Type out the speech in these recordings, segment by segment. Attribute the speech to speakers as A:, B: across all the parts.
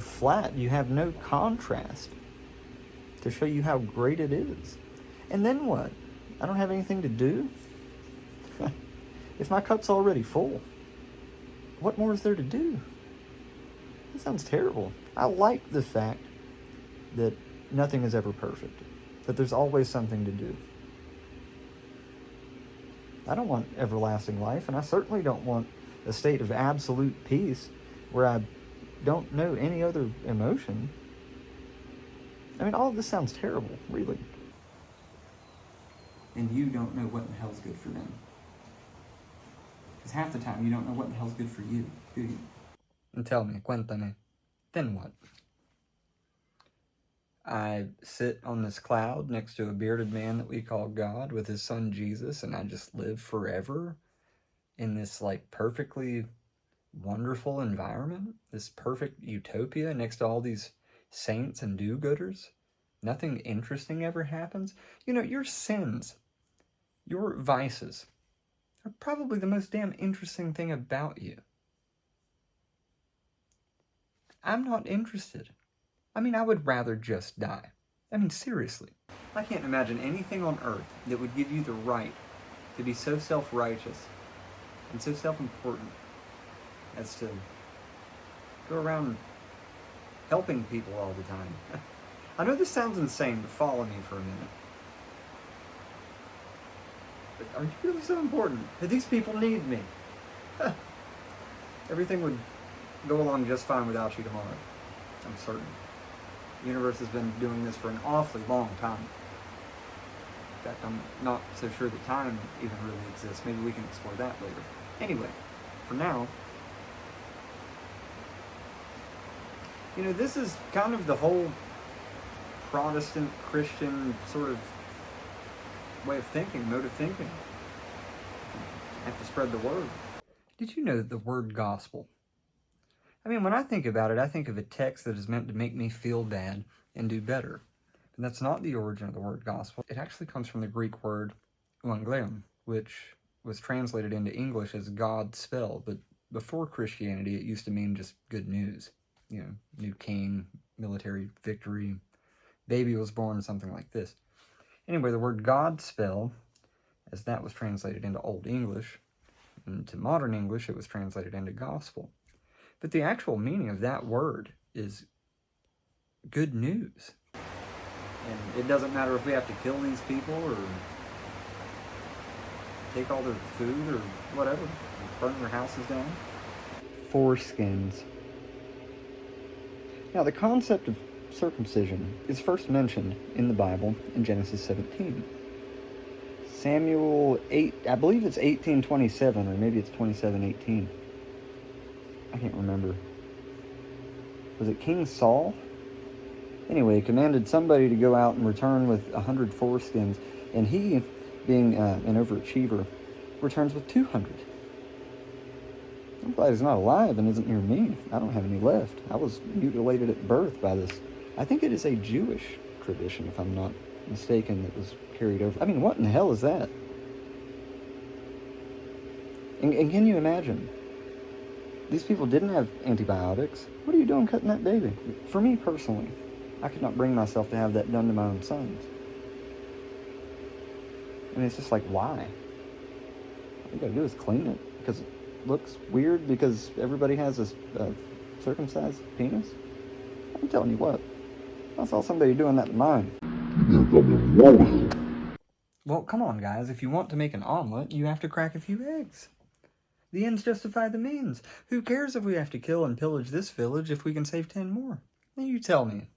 A: flat. You have no contrast to show you how great it is. And then what? I don't have anything to do? If my cup's already full, what more is there to do? That sounds terrible. I like the fact that nothing is ever perfect, that there's always something to do. I don't want everlasting life, and I certainly don't want a state of absolute peace where I don't know any other emotion. I mean, all of this sounds terrible, really. And you don't know what in the hell's good for them. Because half the time you don't know what in the hell's good for you, do you? And tell me, cuéntame, then what? I sit on this cloud next to a bearded man that we call God with his son Jesus, and I just live forever in this, like, perfectly wonderful environment, this perfect utopia next to all these saints and do-gooders. Nothing interesting ever happens. You know, your sins, your vices, are probably the most damn interesting thing about you. I'm not interested. I mean, I would rather just die. I mean, seriously. I can't imagine anything on earth that would give you the right to be so self-righteous and so self-important as to go around helping people all the time. I know this sounds insane, but follow me for a minute. But are you really so important? Do these people need me? Everything would go along just fine without you tomorrow. I'm certain. The universe has been doing this for an awfully long time. In fact, I'm not so sure that time even really exists. Maybe we can explore that later. Anyway, for now, you know, this is kind of the whole Protestant, Christian sort of way of thinking, mode of thinking. I have to spread the word. Did you know that the word gospel, I mean, when I think about it, I think of a text that is meant to make me feel bad and do better. And that's not the origin of the word gospel. It actually comes from the Greek word evangelion, which was translated into English as God spell, but before Christianity, it used to mean just good news. You know, new king, military victory, baby was born, something like this. Anyway, the word God spell, as that was translated into Old English, and to modern English, it was translated into gospel. But the actual meaning of that word is good news. And it doesn't matter if we have to kill these people or take all their food or whatever, burn their houses down. Foreskins. Now, the concept of circumcision is first mentioned in the Bible in Genesis 17. Samuel 8, I believe it's 18:27, or maybe it's 27:18. I can't remember. Was it King Saul? Anyway, he commanded somebody to go out and return with 100 foreskins, and he, being an overachiever, returns with 200. I'm glad he's not alive and isn't near me. I don't have any left. I was mutilated at birth by this. I think it is a Jewish tradition, if I'm not mistaken, that was carried over. I mean, what in the hell is that? And can you imagine? These people didn't have antibiotics. What are you doing cutting that baby? For me personally, I could not bring myself to have that done to my own sons. And it's just like, why? All you gotta do is clean it, because it looks weird because everybody has a circumcised penis. I'm telling you what, I saw somebody doing that to mine. Well, come on, guys. If you want to make an omelet, you have to crack a few eggs. The ends justify the means. Who cares if we have to kill and pillage this village if we can save 10 more? Now you tell me.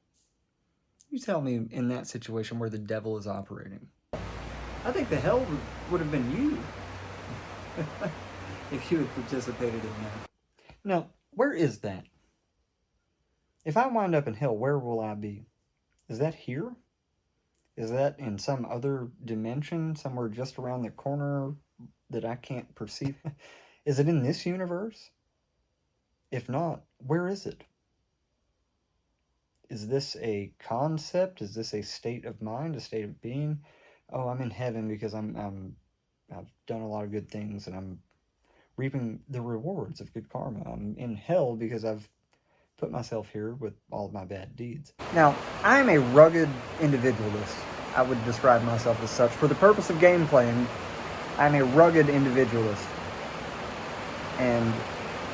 A: You tell me in that situation where the devil is operating. I think the hell would have been you if you had participated in that. Now, where is that? If I wind up in hell, where will I be? Is that here? Is that in some other dimension, somewhere just around the corner that I can't perceive? Is it in this universe? If not, where is it? Is this a concept? Is this a state of mind, a state of being? Oh, I'm in heaven because I've done a lot of good things and I'm reaping the rewards of good karma. I'm in hell because I've put myself here with all of my bad deeds. Now, I am a rugged individualist. I would describe myself as such. For the purpose of game playing, I'm a rugged individualist.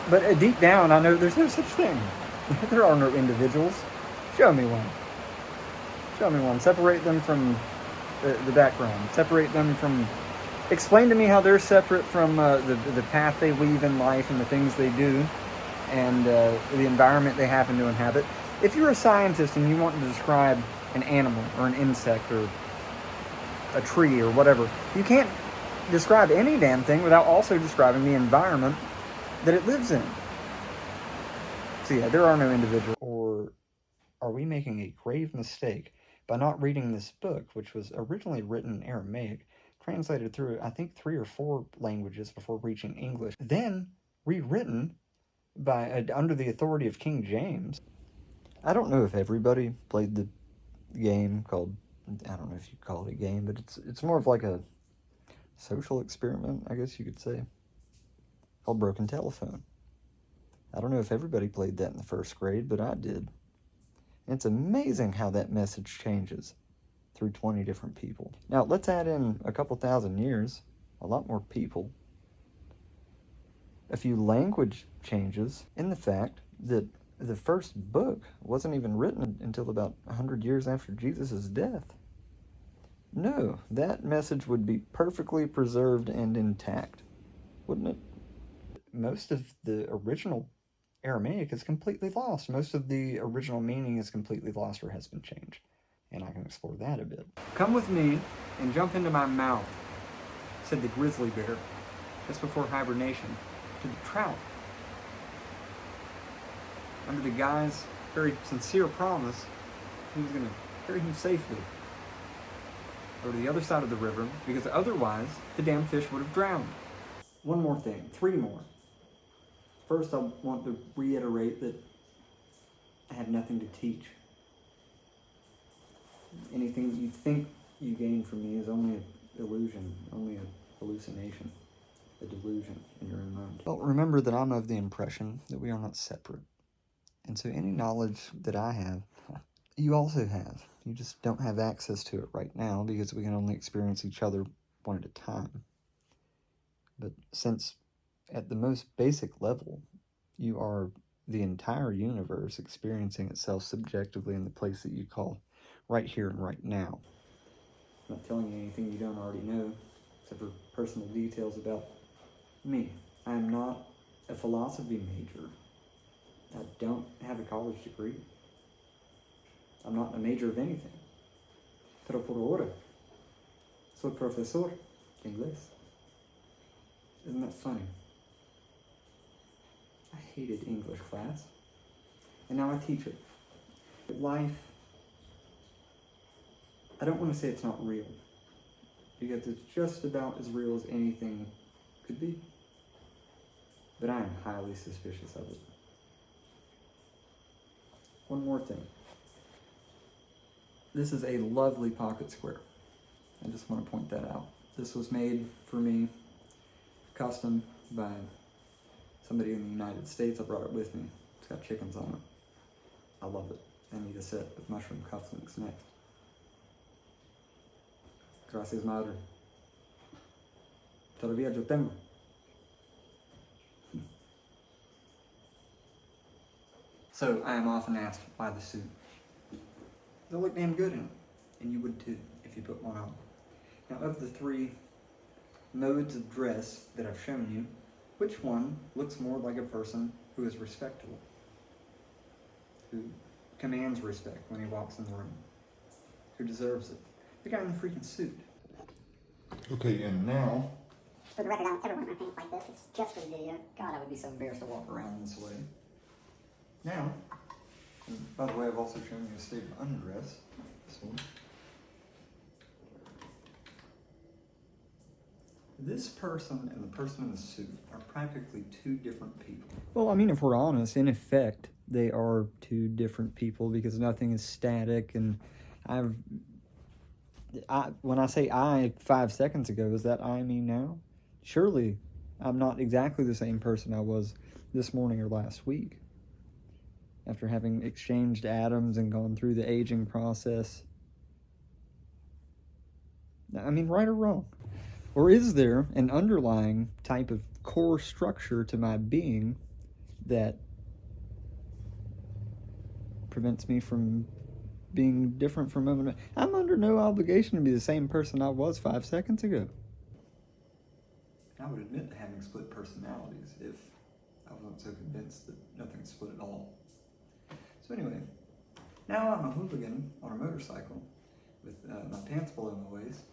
A: But deep down, I know there's no such thing. There are no individuals. Show me one. Show me one. Separate them from the background. Separate them from... Explain to me how they're separate from the path they weave in life and the things they do and the environment they happen to inhabit. If you're a scientist and you want to describe an animal or an insect or a tree or whatever, you can't describe any damn thing without also describing the environment that it lives in. So yeah, there are no individuals. Or are we making a grave mistake by not reading this book, which was originally written in Aramaic, translated through, I think, 3 or 4 languages before reaching English, then rewritten by under the authority of King James? I don't know if everybody played the game called, I don't know if you call it a game, but it's more of like a social experiment, I guess you could say, called Broken Telephone. I don't know if everybody played that in the first grade, but I did. And it's amazing how that message changes through 20 different people. Now, let's add in a couple thousand years, a lot more people, a few language changes, in the fact that the first book wasn't even written until about 100 years after Jesus' death. No, that message would be perfectly preserved and intact, wouldn't it? Most of the original Aramaic is completely lost. Most of the original meaning is completely lost or has been changed. And I can explore that a bit. Come with me and jump into my mouth, said the grizzly bear, just before hibernation, to the trout. Under the guy's very sincere promise, he was going to carry him safely over to the other side of the river, because otherwise the damn fish would have drowned. One more thing, 3 more. First, I want to reiterate that I have nothing to teach. Anything you think you gain from me is only an illusion, only a hallucination, a delusion in your own mind. Well, remember that I'm of the impression that we are not separate. And so any knowledge that I have, you also have. You just don't have access to it right now because we can only experience each other one at a time. But since at the most basic level, you are the entire universe experiencing itself subjectively in the place that you call right here and right now. I'm not telling you anything you don't already know, except for personal details about me. I am not a philosophy major. I don't have a college degree. I'm not a major of anything. Pero por ahora, soy profesor de inglés. Isn't that funny? I hated English class, and now I teach it. Life, I don't want to say it's not real, because it's just about as real as anything could be. But I am highly suspicious of it. One more thing. This is a lovely pocket square. I just want to point that out. This was made for me, custom, by somebody in the United States. I brought it with me. It's got chickens on it. I love it. I need a set with mushroom cufflinks next. Gracias, madre. Todavía yo tengo. So, I am often asked why the suit. They look damn good in it, and you would too if you put one on. Now, of the 3 modes of dress that I've shown you, which one looks more like a person who is respectable, who commands respect when he walks in the room, who deserves it? The guy in the freaking suit. Okay, and now... For the record, I don't ever wear my pants like this. It's just for the video. God, I would be so embarrassed to walk around this way. Now, and by the way, I've also shown you a state of undress. This one. This person and the person in the suit are practically 2 different people. Well, I mean, if we're honest, in effect, they are 2 different people because nothing is static. And when I say I 5 seconds ago, is that I me now? Surely I'm not exactly the same person I was this morning or last week. after having exchanged atoms and gone through the aging process? I mean, right or wrong? Or is there an underlying type of core structure to my being that prevents me from being different from moment? I'm under no obligation to be the same person I was 5 seconds ago. I would admit to having split personalities if I wasn't so convinced that nothing's split at all. So anyway, now I'm a hooligan on a motorcycle with my pants below my waist,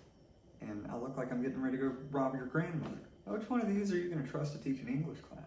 A: and I look like I'm getting ready to go rob your grandmother. Which one of these are you going to trust to teach an English class?